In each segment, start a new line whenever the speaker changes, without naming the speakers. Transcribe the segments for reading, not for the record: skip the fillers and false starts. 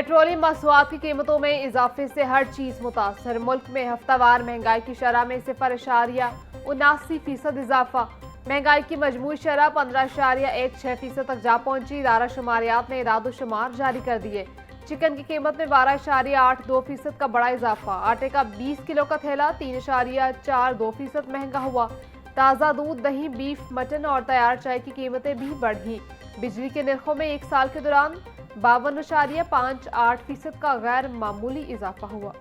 Petroleum मसनूआत की कीमतों में इजाफे से हर चीज मुतासर। मुल्क में हफ्तावार महंगाई की शरह में 0.79% इजाफा। महंगाई की मजमूई शरह 15.16% तक जा पहुंची। इदारा शुमारियात ने इदाद शुमार जारी कर दिए। चिकन की कीमत में 12.82% का बड़ा इजाफा। आटे का 20 किलो का थैला 3.42% महंगा हुआ। ताज़ा दूध, दही, बीफ, मटन और तैयार चाय की कीमतें भी बढ़ी। बिजली के निर्खों में एक साल के दौरान 52.58% का गैर मामूली इजाफा हुआ।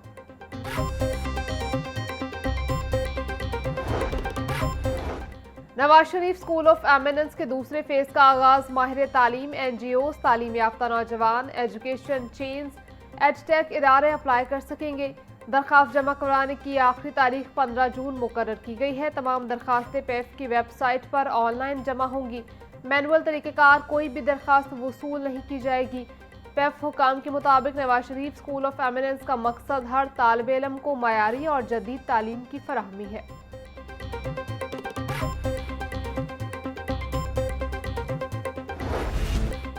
Nawaz Sharif school of eminence के दूसरे फेज का आगाज। माहिर तालीम, NGOs, तालीम याफ्ता नौजवान, एजुकेशन चेन्स, एडटेक इदारे अप्लाई कर सकेंगे। दरखास्त जमा कराने की आखिरी तारीख 15 जून मुकर्रर की गई है। तमाम दरखास्तें पैफ की वेबसाइट पर ऑनलाइन जमा होंगी। मैनुअल तरीक़ेकार कोई भी दरखास्त वसूल नहीं की जाएगी। पैफ हुकाम के मुताबिक Nawaz Sharif school of eminence का मकसद हर तालिब इल्म को मयारी और जदीद तालीम की फराहमी है।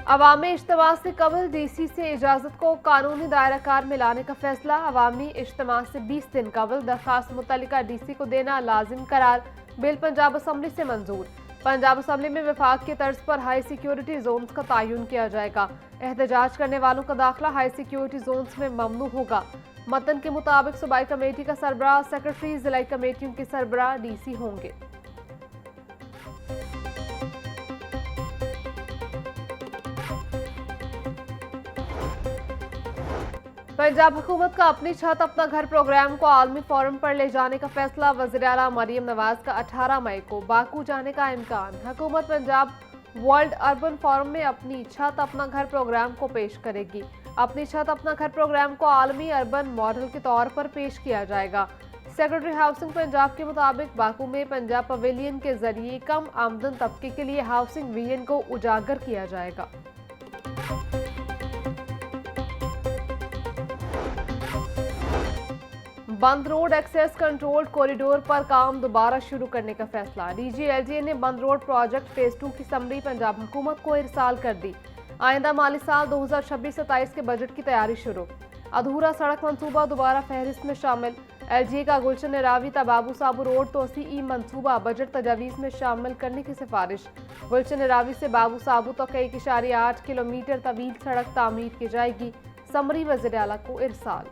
अवामी इज्तिमा से कबल DC से इजाज़त को कानूनी दायरा कार में लाने का फैसला। अवामी इज्तिमा से 20 दिन कबल दरखास्त मुतल्लिका DC को देना लाजिम करार। बिल पंजाब असम्बली से मंजूर। पंजाब असम्बली में विफाक के तर्ज पर हाई सिक्योरिटी जोन्स का तयन किया जाएगा। एहतजाज करने वालों का दाखिला हाई सिक्योरिटी जोन्स में ममनू होगा। मतन के मुताबिक सूबाई कमेटी का सरबराह, सेक्रेटरी, जिलाई कमेटियों के सरबराह DC होंगे। पंजाब हुकूमत का अपनी छत अपना घर प्रोग्राम को आलमी फोरम पर ले जाने का फैसला। वज़ीर आला मरियम नवाज का 18 मई को बाकू जाने का इम्कान। हुकूमत पंजाब वर्ल्ड अर्बन फोरम में अपनी छत अपना घर प्रोग्राम को पेश करेगी। अपनी छत अपना घर प्रोग्राम को आलमी अर्बन मॉडल के तौर पर पेश किया जाएगा। सेक्रेटरी हाउसिंग पंजाब के मुताबिक बाकू में पंजाब पवेलियन के जरिए कम आमदन तबके के लिए हाउसिंग विजन को उजागर किया जाएगा। बंद रोड एक्सेस कंट्रोल कॉरिडोर पर काम दोबारा शुरू करने का फैसला। DG LGA ने बंद रोड प्रोजेक्ट फेज 2 की समरी पंजाब हुकूमत को इरसाल कर दी। आइंदा माली साल 2026-27 के बजट की तैयारी शुरू। अधूरा सड़क मंसूबा दोबारा फहरिस्त में शामिल। LGA का गुलशन रावी बाबू साबू रोड तोसी मंसूबा बजट तजावीज़ में शामिल करने की सिफारिश। गुलशन रावी से बाबू साबू तक 1.8 किलोमीटर तवील सड़क तामीर की जाएगी। समरी वज़ीर आला को इरसाल।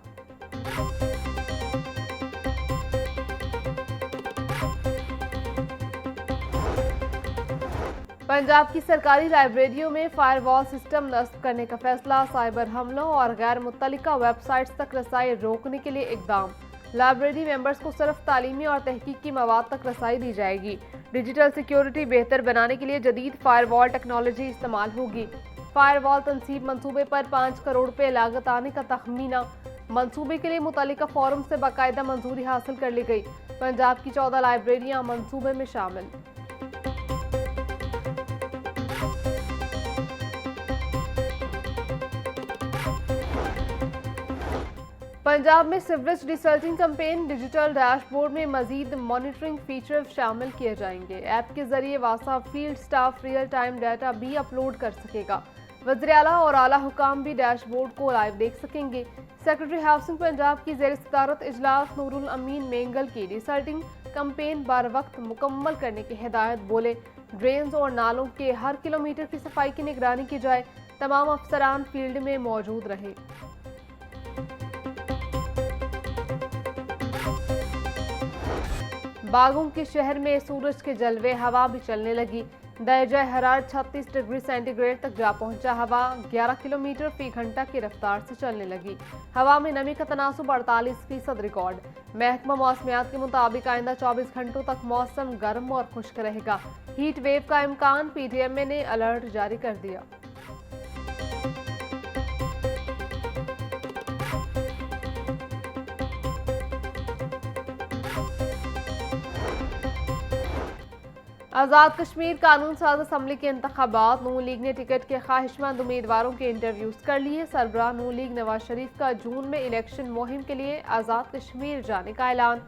पंजाब की सरकारी लाइब्रेरियों में फायरवॉल सिस्टम नस्ब करने का फैसला। साइबर हमलों और गैर मुत्तलिका वेबसाइट्स तक रसाई रोकने के लिए इकदाम। लाइब्रेरी मेंबर्स को सिर्फ तालीमी और तहकीकी मवाद तक रसाई दी जाएगी। डिजिटल सिक्योरिटी बेहतर बनाने के लिए जदीद फायरवॉल टेक्नोलॉजी इस्तेमाल होगी। फायरवॉल तनसीब मंसूबे पर 5 करोड़ रुपए लागत आने का तखमीना। मंसूबे के लिए मुतल्लिका फोरम से बाकायदा मंजूरी हासिल कर ली गई। पंजाब की 14 लाइब्रेरियां मंसूबे में शामिल। पंजाब में sewerage researching campaign. Digital dashboard में मजीद मॉनिटरिंग फीचर शामिल किए जाएंगे। ऐप के जरिए वासा field staff real time data भी अपलोड कर सकेगा। वज़ीर आला और आला हुकाम भी डैशबोर्ड को लाइव देख सकेंगे। सेक्रेटरी हाउसिंग पंजाब की ज़ेर सदारत इजलास नूरुल अमीन मेंगल की रिसर्चिंग कैंपेन बर वक्त मुकम्मल करने की हिदायत। बोले, ड्रेन्स और नालों के हर किलोमीटर की सफाई की निगरानी की जाए। तमाम अफसरान फील्ड में मौजूद रहे। बागों के शहर में सूरज के जलवे, हवा भी चलने लगी। दर्जा हरारत 36 डिग्री सेंटीग्रेड तक जा पहुंचा। हवा 11 किलोमीटर फी घंटा की रफ्तार से चलने लगी। हवा में नमी का तनासुब 48% रिकॉर्ड। महकमा मौसमियात के मुताबिक आइंदा 24 घंटों तक मौसम गर्म और खुश्क रहेगा। हीट वेव का इम्कान। PTMA ने अलर्ट जारी कर दिया। आज़ाद कश्मीर कानून साज असम्बली के इंतखाबात। नून लीग ने टिकट के ख्वाहिशमंद उम्मीदवारों के इंटरव्यूज कर लिए। सरबराह नून लीग नवाज शरीफ का जून में इलेक्शन मुहिम के लिए आज़ाद कश्मीर जाने का ऐलान।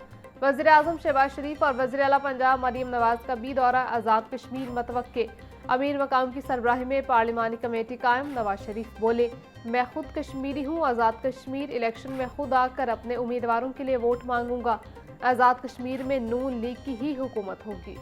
वज़ीर आज़म शहबाज शरीफ और वज़ीर आला पंजाब मरीम नवाज का भी दौरा आज़ाद कश्मीर मतवक्के। अमीर मकाम की सरबराही में पार्लिमानी कमेटी कायम। नवाज शरीफ बोले, मैं खुद कश्मीरी हूँ, आज़ाद कश्मीर इलेक्शन में खुद आकर अपने उम्मीदवारों के लिए वोट मांगूंगा। आज़ाद कश्मीर में नून लीग की ही हुकूमत होगी।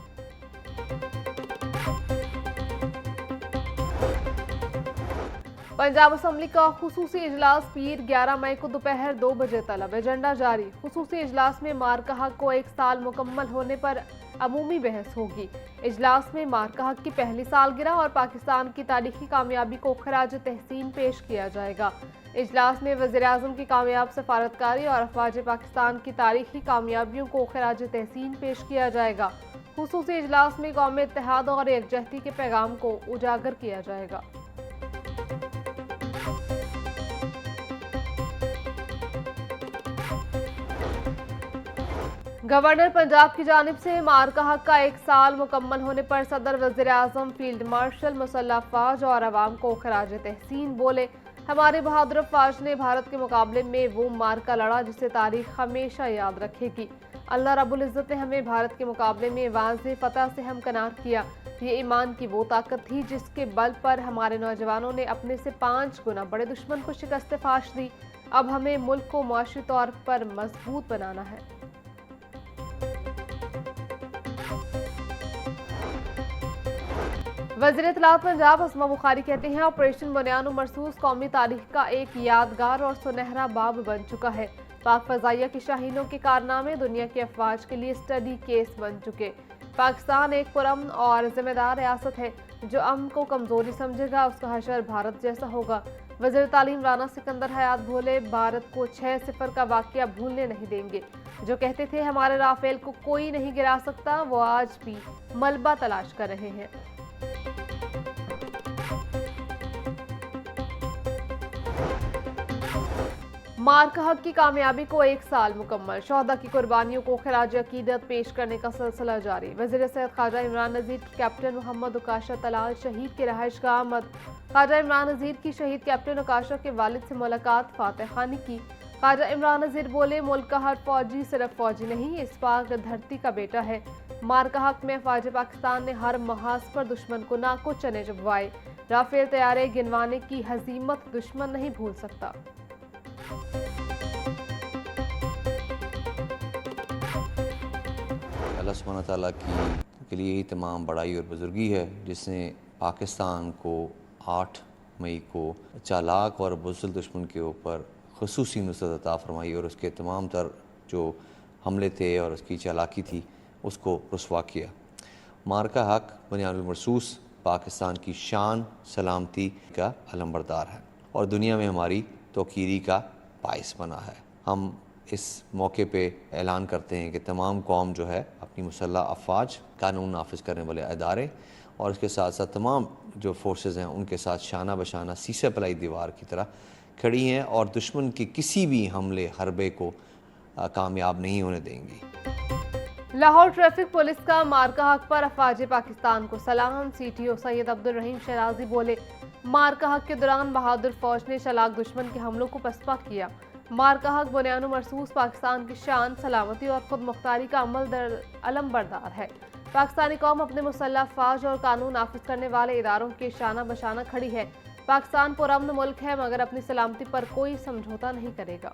पंजाब असम्बली का खुसूसी इजलास पीर 11 मई को दोपहर 2 बजे तलब। एजेंडा जारी। खुसूसी इजलास में मार्का हक को 1 साल मुकम्मल होने पर अमूमी बहस होगी। इजलास में मार्का हक की पहली सालगिरह और पाकिस्तान की तारीखी कामयाबी को खराज तहसीन पेश किया जाएगा। इजलास में वज़ीर आज़म की कामयाब सफारतकारी और अफवाज पाकिस्तान की तारीखी कामयाबियों को खराज तहसीन पेश किया जाएगा। खुसूसी इजलास में कौमी इत्तेहाद और यकजहती के पैगाम को उजागर किया जाएगा। गवर्नर पंजाब की जानिब से मार्का हक का 1 साल मुकम्मल होने पर सदर वज़ीर आज़म फील्ड मार्शल मुसल्लह अफवाज और अवाम को खराज तहसीन बोले, हमारे बहादुर अफवाज ने भारत के मुकाबले में वो मार्का लड़ा जिसे तारीख हमेशा याद रखेगी। अल्लाह रब्बुल इज़्ज़त ने हमें भारत के मुकाबले में वाज़ेह फतह से हमकनार किया। ये ईमान की वो ताकत थी जिसके बल पर हमारे नौजवानों ने अपने से 5 गुना बड़े दुश्मन को शिकस्त फाश दी। अब हमें मुल्क को मुआशी तौर पर मजबूत बनाना है। वज़ीर इत्तलात पंजाब अस्मा बुखारी कहते हैं, ऑपरेशन बुनियान मरसूस कौमी तारीख का एक यादगार और सुनहरा बाब बन चुका है। पाक फजाइया की शाहीनों के कारनामे दुनिया की अफवाज के लिए स्टडी केस बन चुके। पाकिस्तान एक पुरअमन और जिम्मेदार रियासत है। जो अमन को कमजोरी समझेगा उसका हशर भारत जैसा होगा। वज़ीर तालीम राना सिकंदर हयात बोले, भारत को 6-0 का वाकया भूलने नहीं देंगे। जो कहते थे हमारे राफेल को कोई नहीं गिरा सकता, वो आज भी मलबा तलाश कर रहे हैं। मार्का हक की कामयाबी को 1 साल मुकम्मल। शोहदा की कुर्बानियों को खराज अकीदत पेश करने का सिलसिला जारी। वज़ीर सैयद ख्वाजा इमरान नज़ीर की कैप्टन मोहम्मद उकाशा तलाल शहीद के रहायश का आमद। ख्वाजा इमरान नज़ीर की शहीद कैप्टन उकाशा के वालिद से मुलाकात, फातह खानी की। ख्वाजा इमरान नज़ीर बोले, मुल्क का हर फौजी सिर्फ फौजी नहीं, इस पाक धरती का बेटा है। मार्का हक में अफवाज पाकिस्तान ने हर महाज पर दुश्मन को नाको चने चबवाए। राफेल तैयारे गिनवाने की हजीमत दुश्मन नहीं भूल सकता।
अल्लाह सुब्हानहू तआला के लिए ही तमाम बड़ाई और बुजुर्गी है जिसने पाकिस्तान को 8 मई को चालाक और बुज़दिल दुश्मन के ऊपर ख़ुसूसी नुसरत अता फरमाई और उसके तमाम तर जो हमले थे और उसकी चालाकी थी उसको रुसवा किया। मार्का हक बुनियानुल मरसूस पाकिस्तान की शान सलामती का अलमबरदार है और दुनिया में हमारी तौकीरी का बाइस बना है। हम इस मौके पे ऐलान करते हैं कि तमाम कौम जो है अपनी मुसल्लह अफवाज, कानून नाफिज करने वाले अदारे और इसके साथ साथ तमाम जो फोर्सेस हैं उनके साथ शाना बशाना सीसे पलाई दीवार की तरह खड़ी हैं और दुश्मन के किसी भी हमले हरबे को कामयाब नहीं होने देंगी।
लाहौर ट्रैफिक पुलिस का मार्का हक पर अफवाज पाकिस्तान को सलाम। CTO सैयद अब्दुल रहीम शराजी बोले, मार्का हक के दौरान बहादुर फौज ने चालाक दुश्मन के हमलों को पसपा किया। मार्का हक बुनियानो मरसूस पाकिस्तान की शान, सलामती और खुद मुख्तारी का अलमबरदार है। पाकिस्तानी कौम अपने मुसल्लह अफवाज और कानून नाफिज करने वाले इदारों के शाना बशाना खड़ी है। पाकिस्तान पुरअमन मुल्क है मगर अपनी सलामती पर कोई समझौता नहीं करेगा।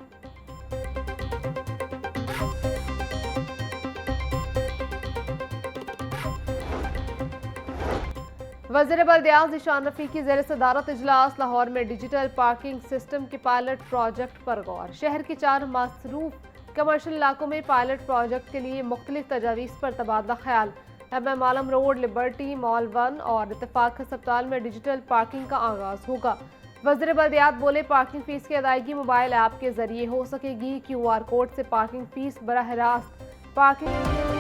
वज़ीर बल्दियात ज़ीशान रफ़ीक़ की ज़ेर सदारत इजलास। लाहौर में डिजिटल पार्किंग सिस्टम के पायलट प्रोजेक्ट पर गौर। शहर के 4 मसरूफ कमर्शियल इलाकों में पायलट प्रोजेक्ट के लिए मुख्तलिफ तजावीज़ पर तबादला ख्याल। एमएम आलम रोड, लिबर्टी मॉल 1 और इत्तेफाक अस्पताल में डिजिटल पार्किंग का आगाज़ होगा। वज़ीर बल्दियात बोले, पार्किंग फ़ीस की अदायगी मोबाइल ऐप के ज़रिए हो सकेगी। QR कोड से पार्किंग फ़ीस बराह रास्त पार्किंग